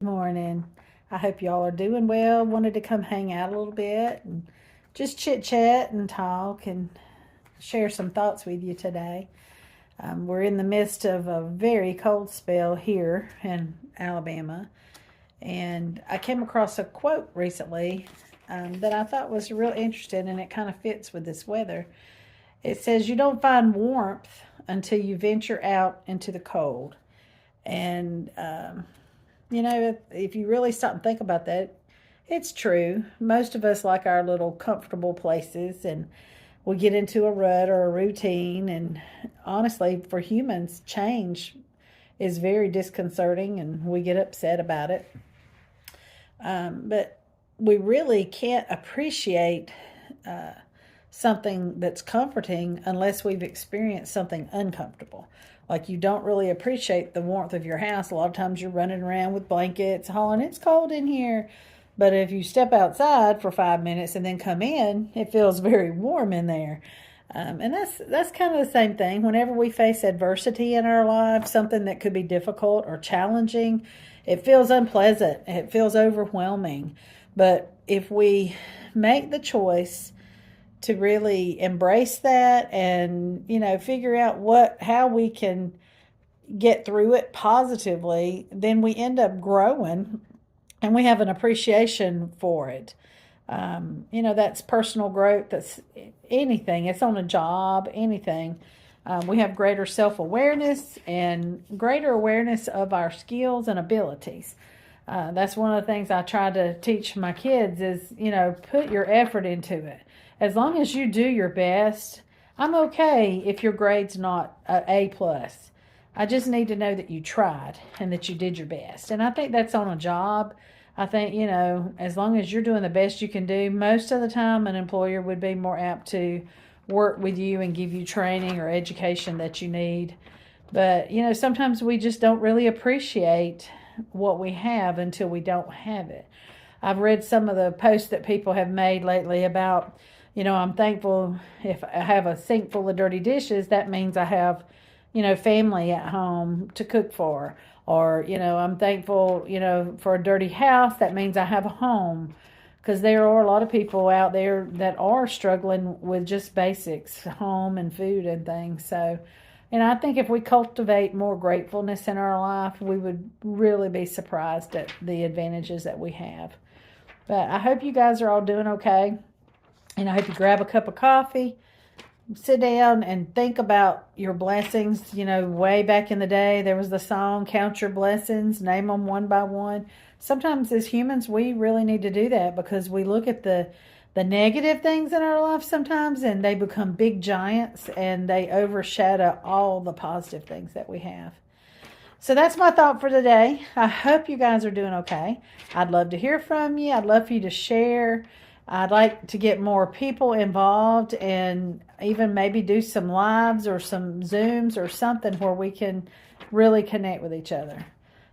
morning. I hope y'all are doing well. Wanted to come hang out a little bit and just chit chat and talk and share some thoughts with you today. We're in the midst of a very cold spell here in Alabama, and I came across a quote recently that I thought was real interesting, and it kind of fits with this weather. It says, "You don't find warmth until you venture out into the cold." And if you really stop and think about that, it's true. Most of us like our little comfortable places, and we get into a rut or a routine. And honestly, for humans, change is very disconcerting and we get upset about it. But we really can't appreciate something that's comforting unless we've experienced something uncomfortable. Like, you don't really appreciate the warmth of your house. A lot of times you're running around with blankets, hollering, "It's cold in here." But if you step outside for 5 minutes and then come in, it feels very warm in there. And that's kind of the same thing. Whenever we face adversity in our lives, something that could be difficult or challenging, it feels unpleasant. It feels overwhelming. But if we make the choice to really embrace that and figure out how we can get through it positively, then we end up growing and we have an appreciation for it. That's personal growth. That's anything. It's on a job, anything. We have greater self-awareness and greater awareness of our skills and abilities. That's one of the things I try to teach my kids is, put your effort into it. As long as you do your best, I'm okay if your grade's not A plus. I just need to know that you tried and that you did your best. And I think that's on a job. I think, as long as you're doing the best you can do, most of the time an employer would be more apt to work with you and give you training or education that you need. But, sometimes we just don't really appreciate what we have until we don't have it. I've read some of the posts that people have made lately about, I'm thankful if I have a sink full of dirty dishes, that means I have, family at home to cook for. Or, I'm thankful, for a dirty house, that means I have a home. Because there are a lot of people out there that are struggling with just basics, home and food and things. So, I think if we cultivate more gratefulness in our life, we would really be surprised at the advantages that we have. But I hope you guys are all doing okay. And I hope you grab a cup of coffee, sit down and think about your blessings. Way back in the day, there was the song, "Count Your Blessings, Name Them One by One." Sometimes as humans, we really need to do that because we look at the negative things in our life sometimes and they become big giants and they overshadow all the positive things that we have. So that's my thought for today. I hope you guys are doing okay. I'd love to hear from you. I'd love for you to share. I'd like to get more people involved and even maybe do some lives or some Zooms or something where we can really connect with each other.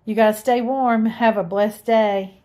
You guys stay warm. Have a blessed day.